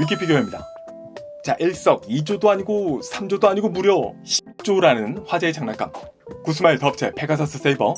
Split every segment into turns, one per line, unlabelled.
위키 피규어입니다. 자, 일석이조도 아니고 3조도 아니고 무려 10조라는 화제의 장난감 구스마일 더 합체 페가서스 세이버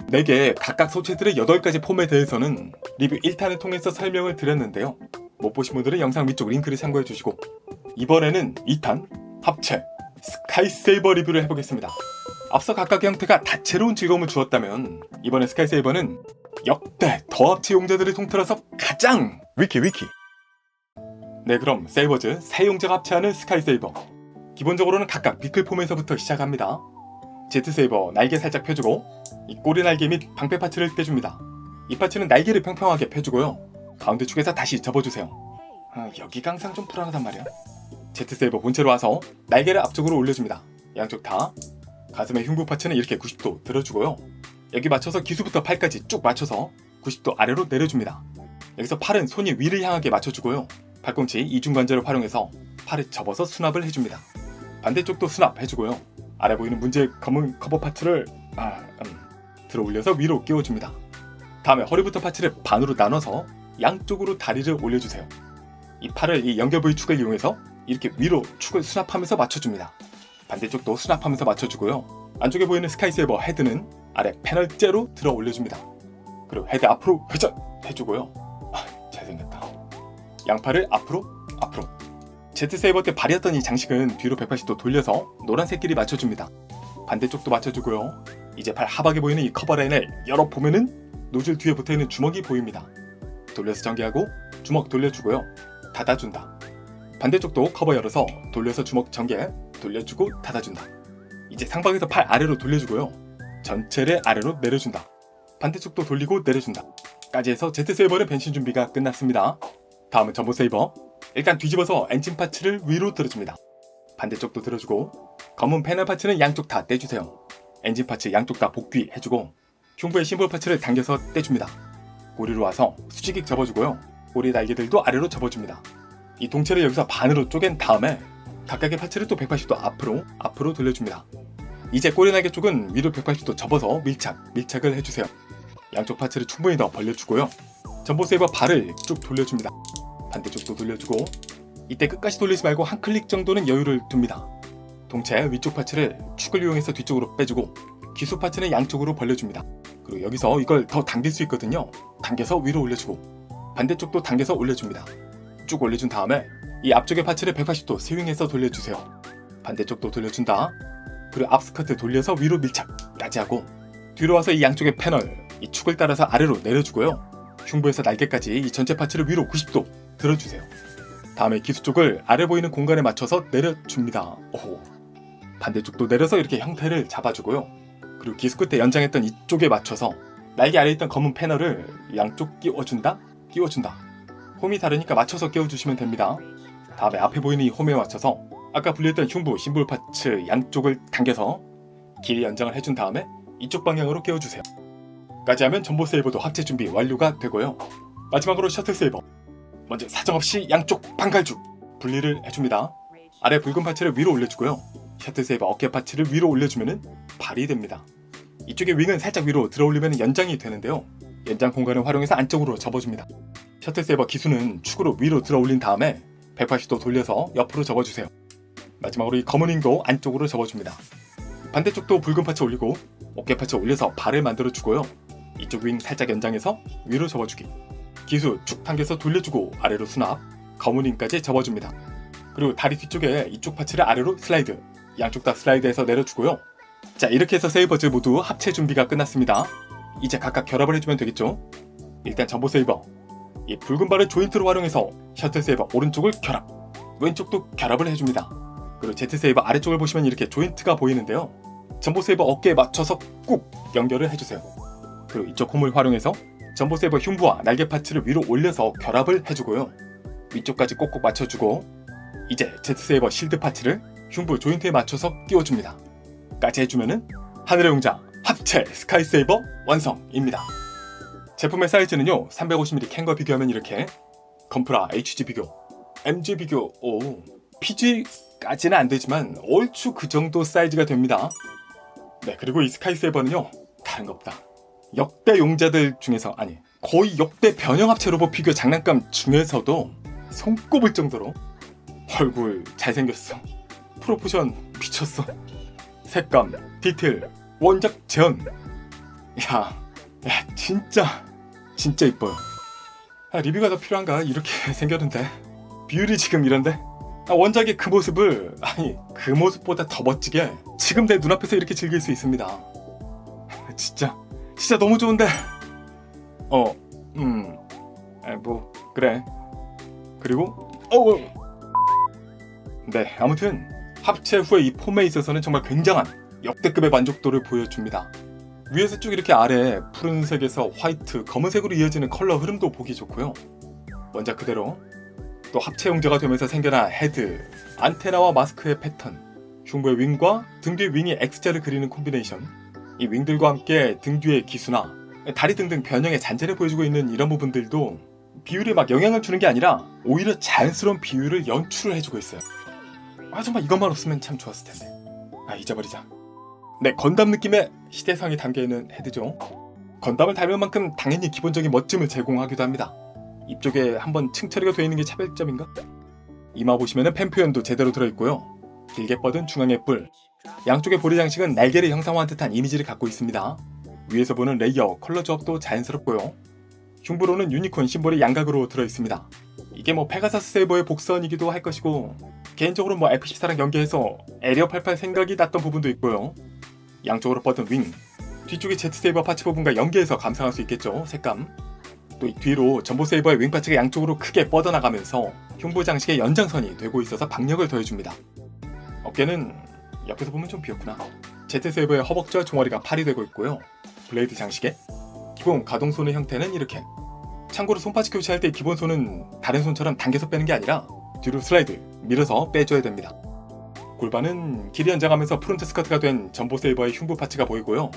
4개 각각 소체들의 8가지 폼에 대해서는 리뷰 1탄을 통해서 설명을 드렸는데요. 못 보신 분들은 영상 위쪽 링크를 참고해 주시고 이번에는 2탄 합체 스카이 세이버 리뷰를 해보겠습니다. 앞서 각각의 형태가 다채로운 즐거움을 주었다면 이번에 스카이 세이버는 역대 더 합체 용자들을 통틀어서 가장 위키 네, 그럼 세이버즈 세 용자가 합체하는 스카이 세이버 기본적으로는 각각 비클 폼에서부터 시작합니다. 제트 세이버 날개 살짝 펴주고 이 꼬리 날개 및 방패 파츠를 떼줍니다. 이 파츠는 날개를 평평하게 펴주고요. 가운데 축에서 다시 접어주세요. 여기가 항상 좀 불안하단 말이야. 제트 세이버 본체로 와서 날개를 앞쪽으로 올려줍니다. 양쪽 다. 가슴의 흉부 파츠는 이렇게 90도 들어주고요. 여기 맞춰서 기수부터 팔까지 쭉 맞춰서 90도 아래로 내려줍니다. 여기서 팔은 손이 위를 향하게 맞춰주고요. 팔꿈치 이중관절을 활용해서 팔을 접어서 수납을 해줍니다. 반대쪽도 수납해주고요. 아래 보이는 문제의 검은 커버 파츠를 들어 올려서 위로 끼워줍니다. 다음에 허리부터 파츠를 반으로 나눠서 양쪽으로 다리를 올려주세요. 이 팔을 이 연결 부위 축을 이용해서 이렇게 위로 축을 수납하면서 맞춰줍니다. 반대쪽도 수납하면서 맞춰주고요. 안쪽에 보이는 스카이 세이버 헤드는 아래 패널째로 들어 올려줍니다. 그리고 헤드 앞으로 회전 해주고요. 잘생겼다. 양팔을 앞으로 제트 세이버 때 발이었던 이 장식은 뒤로 180도 돌려서 노란색끼리 맞춰줍니다. 반대쪽도 맞춰주고요. 이제 팔 하박에 보이는 이 커버 라인을 열어보면은 노즐 뒤에 붙어있는 주먹이 보입니다. 돌려서 전개하고 주먹 돌려주고요. 닫아준다. 반대쪽도 커버 열어서 돌려서 주먹 전개 돌려주고 닫아준다. 이제 상방에서 팔 아래로 돌려주고요. 전체를 아래로 내려준다. 반대쪽도 돌리고 내려준다. 까지 해서 제트 세이버의 변신 준비가 끝났습니다. 다음은 전보 세이버. 일단 뒤집어서 엔진 파츠를 위로 들어줍니다. 반대쪽도 들어주고 검은 패널 파츠는 양쪽 다 떼주세요. 엔진 파츠 양쪽 다 복귀해주고 흉부의 심볼 파츠를 당겨서 떼줍니다. 꼬리로 와서 수직익 접어주고요. 꼬리 날개들도 아래로 접어줍니다. 이 동체를 여기서 반으로 쪼갠 다음에 각각의 파츠를 또 180도 앞으로 돌려줍니다. 이제 꼬리 날개 쪽은 위로 180도 접어서 밀착을 해주세요. 양쪽 파츠를 충분히 더 벌려주고요. 전보 세이버 발을 쭉 돌려줍니다. 반대쪽도 돌려주고 이때 끝까지 돌리지 말고 한 클릭 정도는 여유를 둡니다. 동체 위쪽 파츠를 축을 이용해서 뒤쪽으로 빼주고 기수 파츠는 양쪽으로 벌려줍니다. 그리고 여기서 이걸 더 당길 수 있거든요. 당겨서 위로 올려주고 반대쪽도 당겨서 올려줍니다. 쭉 올려준 다음에 이 앞쪽의 파츠를 180도 스윙해서 돌려주세요. 반대쪽도 돌려준다. 그리고 앞스커트 돌려서 위로 밀착까지 하고 뒤로 와서 이 양쪽의 패널 이 축을 따라서 아래로 내려주고요. 흉부에서 날개까지 이 전체 파츠를 위로 90도 들어주세요. 다음에 기수 쪽을 아래 보이는 공간에 맞춰서 내려줍니다. 반대쪽도 내려서 이렇게 형태를 잡아주고요. 그리고 기수 끝에 연장했던 이쪽에 맞춰서 날개 아래에 있던 검은 패널을 양쪽 끼워준다. 홈이 다르니까 맞춰서 끼워주시면 됩니다. 다음에 앞에 보이는 이 홈에 맞춰서 아까 분리했던 흉부, 심볼 파츠 양쪽을 당겨서 길이 연장을 해준 다음에 이쪽 방향으로 끼워주세요. 까지 하면 전보 세이버도 합체 준비 완료가 되고요. 마지막으로 셔틀 세이버. 먼저 사정없이 양쪽 반갈죽 분리를 해줍니다. 아래 붉은 파츠를 위로 올려주고요. 셔틀 세이버 어깨 파츠를 위로 올려주면 발이 됩니다. 이쪽의 윙은 살짝 위로 들어올리면 연장이 되는데요. 연장 공간을 활용해서 안쪽으로 접어줍니다. 셔틀 세이버 기수는 축으로 위로 들어올린 다음에 180도 돌려서 옆으로 접어주세요. 마지막으로 이 검은 윙도 안쪽으로 접어줍니다. 반대쪽도 붉은 파츠 올리고 어깨 파츠 올려서 발을 만들어주고요. 이쪽 윙 살짝 연장해서 위로 접어주기. 기수 축 당겨서 돌려주고 아래로 수납, 검은 윙까지 접어줍니다. 그리고 다리 뒤쪽에 이쪽 파츠를 아래로 슬라이드, 양쪽 다 슬라이드해서 내려주고요. 자, 이렇게 해서 세이버즈 모두 합체 준비가 끝났습니다. 이제 각각 결합을 해주면 되겠죠. 일단 전보 세이버 이 붉은 발을 조인트로 활용해서 셔틀 세이버 오른쪽을 결합, 왼쪽도 결합을 해줍니다. 그리고 제트 세이버 아래쪽을 보시면 이렇게 조인트가 보이는데요. 전보 세이버 어깨에 맞춰서 꾹 연결을 해주세요. 그리고 이쪽 홈을 활용해서 전보 세이버 흉부와 날개 파츠를 위로 올려서 결합을 해주고요. 위쪽까지 꼭꼭 맞춰주고 이제 제트 세이버 실드 파츠를 흉부 조인트에 맞춰서 끼워줍니다. 까지 해주면은 하늘의 용자 합체 스카이 세이버 완성입니다. 제품의 사이즈는요 350mm 캔과 비교하면 이렇게 건프라 HG 비교, MG 비교, PG까지는 안되지만 얼추 그 정도 사이즈가 됩니다. 네, 그리고 이 스카이 세이버는요 다른 거 없다. 역대 용자들 중에서 거의 역대 변형 합체 로봇 피규어 장난감 중에서도 손꼽을 정도로. 얼굴 잘생겼어. 프로포션 미쳤어. 색감, 디테일, 원작 재현. 야 진짜 이뻐요. 리뷰가 더 필요한가? 이렇게 생겼는데 비율이 지금 이런데 원작의 그 모습을 그 모습보다 더 멋지게 지금 내 눈앞에서 이렇게 즐길 수 있습니다. 진짜 너무 좋은데. 뭐 그래. 그리고 네, 아무튼 합체 후에 이 폼에 있어서는 정말 굉장한 역대급의 만족도를 보여줍니다. 위에서 쭉 이렇게 아래 푸른색에서 화이트, 검은색으로 이어지는 컬러 흐름도 보기 좋고요. 원작 그대로 또 합체 용제가 되면서 생겨난 헤드, 안테나와 마스크의 패턴, 흉부의 윙과 등 뒤의 윙이 X자를 그리는 콤비네이션, 이 윙들과 함께 등 뒤의 기수나 다리 등등 변형의 잔재를 보여주고 있는 이런 부분들도 비율에 막 영향을 주는 게 아니라 오히려 자연스러운 비율을 연출을 해주고 있어요. 정말 이것만 없으면 참 좋았을 텐데. 잊어버리자. 네, 건담 느낌의 시대상이 담겨있는 헤드죠. 건담을 닮은 만큼 당연히 기본적인 멋짐을 제공하기도 합니다. 입쪽에 한번 층 처리가 되어 있는 게 차별점인가? 이마 보시면은 펜 표현도 제대로 들어있고요. 길게 뻗은 중앙의 뿔, 양쪽의 보리 장식은 날개를 형상화한 듯한 이미지를 갖고 있습니다. 위에서 보는 레이어, 컬러 조합도 자연스럽고요. 흉부로는 유니콘 심볼이 양각으로 들어있습니다. 이게 페가사스 세이버의 복선이기도 할 것이고, 개인적으로 F14랑 연계해서 에리어 88 생각이 났던 부분도 있고요. 양쪽으로 뻗은 윙, 뒤쪽의 제트 세이버 파츠 부분과 연계해서 감상할 수 있겠죠. 색감. 또 이 뒤로 전보 세이버의 윙 파츠가 양쪽으로 크게 뻗어나가면서 흉부 장식의 연장선이 되고 있어서 박력을 더해줍니다. 어깨는 옆에서 보면 좀 비었구나. 제트 세이버의 허벅지와 종아리가 팔이 되고 있고요. 블레이드 장식에 기본 가동손의 형태는 이렇게. 참고로 손파츠 교체할 때 기본 손은 다른 손처럼 당겨서 빼는 게 아니라 뒤로 슬라이드, 밀어서 빼줘야 됩니다. 골반은 길이 연장하면서 프론트 스커트가 된 전보 세이버의 흉부 파츠가 보이고요.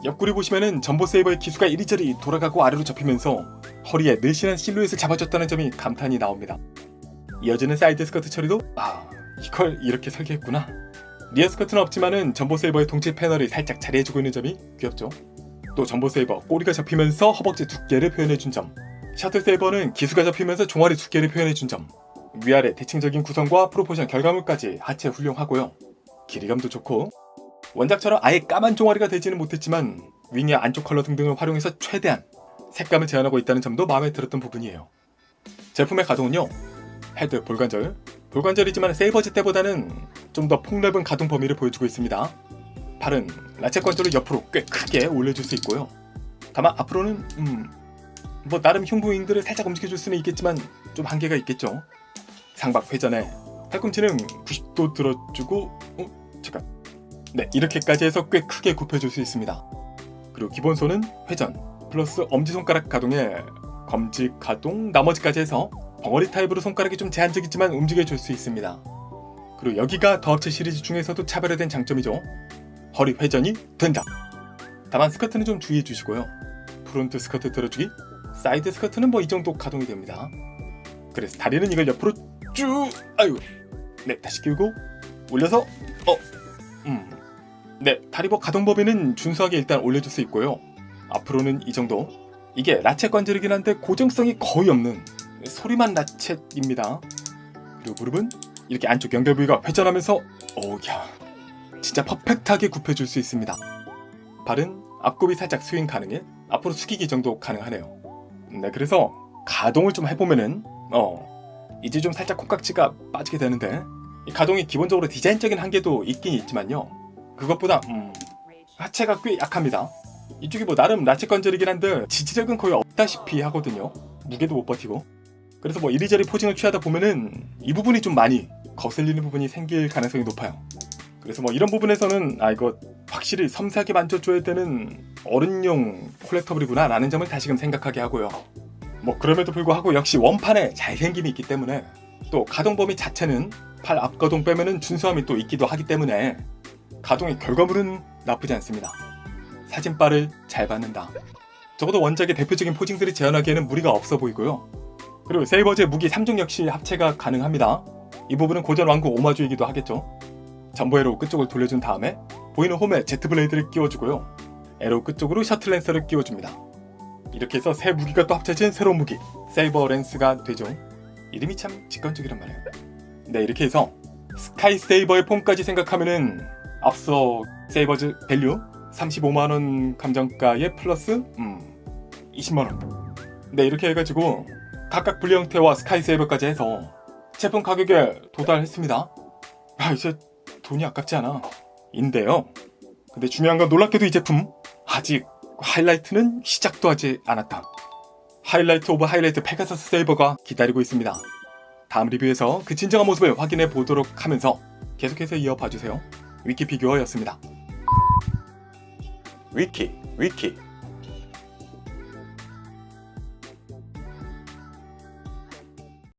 옆구리 보시면은 전보 세이버의 기수가 이리저리 돌아가고 아래로 접히면서 허리에 늘씬한 실루엣을 잡아줬다는 점이 감탄이 나옵니다. 이어지는 사이드 스커트 처리도 이걸 이렇게 설계했구나. 리어 스커트는 없지만은 전보 세이버의 동체 패널이 살짝 자리해주고 있는 점이 귀엽죠. 또 전보 세이버 꼬리가 접히면서 허벅지 두께를 표현해준 점, 셔틀 세이버는 기수가 접히면서 종아리 두께를 표현해준 점, 위아래 대칭적인 구성과 프로포션 결과물까지 하체 훌륭하고요. 길이감도 좋고, 원작처럼 아예 까만 종아리가 되지는 못했지만 윙의 안쪽 컬러 등등을 활용해서 최대한 색감을 제한하고 있다는 점도 마음에 들었던 부분이에요. 제품의 가동은요, 헤드 볼관절이지만 세이버즈 때보다는 좀 더 폭넓은 가동 범위를 보여주고 있습니다. 팔은 라쳇 관절을 옆으로 꽤 크게 올려줄 수 있고요. 다만 앞으로는 나름 흉부 윙들을 살짝 움직여줄 수는 있겠지만 좀 한계가 있겠죠. 상박 회전에 팔꿈치는 90도 들어주고 네, 이렇게까지 해서 꽤 크게 굽혀줄 수 있습니다. 그리고 기본 손은 회전 플러스 엄지손가락 가동에 검지 가동 나머지까지 해서 벙어리 타입으로 손가락이 좀 제한적이지만 움직여줄 수 있습니다. 그리고 여기가 더 합체 시리즈 중에서도 차별화된 장점이죠. 허리 회전이 된다. 다만 스커트는 좀 주의해 주시고요. 프론트 스커트 들어주기, 사이드 스커트는 이 정도 가동이 됩니다. 그래서 다리는 이걸 옆으로 쭉 네, 다시 끼우고 올려서 네, 다리 가동 범위는 준수하게 일단 올려줄 수 있고요. 앞으로는 이 정도. 이게 라쳇 관절이긴 한데 고정성이 거의 없는 소리만 라쳇입니다. 그리고 무릎은 이렇게 안쪽 연결 부위가 회전하면서 진짜 퍼펙트하게 굽혀줄 수 있습니다. 발은 앞굽이 살짝 스윙 가능해 앞으로 숙이기 정도 가능하네요. 네, 그래서 가동을 좀 해보면은 이제 좀 살짝 콩깍지가 빠지게 되는데, 이 가동이 기본적으로 디자인적인 한계도 있긴 있지만요, 그것보다 하체가 꽤 약합니다. 이쪽이 나름 라쳇 관절이긴 한데 지지력은 거의 없다시피 하거든요. 무게도 못 버티고. 그래서 이리저리 포징을 취하다 보면은 이 부분이 좀 많이 거슬리는 부분이 생길 가능성이 높아요. 그래서 이런 부분에서는 이거 확실히 섬세하게 만져줘야 되는 어른용 콜렉터블이구나 라는 점을 다시금 생각하게 하고요. 그럼에도 불구하고 역시 원판에 잘생김이 있기 때문에, 또 가동 범위 자체는 팔 앞가동 빼면은 준수함이 또 있기도 하기 때문에 가동의 결과물은 나쁘지 않습니다. 사진빨을 잘 받는다. 적어도 원작의 대표적인 포징들이 재현하기에는 무리가 없어 보이고요. 그리고 세이버즈의 무기 3종 역시 합체가 가능합니다. 이 부분은 고전 왕국 오마주이기도 하겠죠. 전보 에로우 끝쪽을 돌려준 다음에 보이는 홈에 제트 블레이드를 끼워주고요. 에로우 끝쪽으로 셔틀 랜서를 끼워줍니다. 이렇게 해서 새 무기가 또 합쳐진 새로운 무기 세이버 랜스가 되죠. 이름이 참 직관적이란 말이에요. 네, 이렇게 해서 스카이 세이버의 폼까지 생각하면은 앞서 세이버즈 밸류 35만원 감정가에 플러스 20만원. 네, 이렇게 해가지고 각각 분리 형태와 스카이 세이버까지 해서 제품 가격에 도달했습니다. 이제 돈이 아깝지 않아 인데요. 근데 중요한 건 놀랍게도 이 제품 아직 하이라이트는 시작도 하지 않았다. 하이라이트 오브 하이라이트 페가서스 세이버가 기다리고 있습니다. 다음 리뷰에서 그 진정한 모습을 확인해 보도록 하면서 계속해서 이어봐주세요. 위키 피규어였습니다. 위키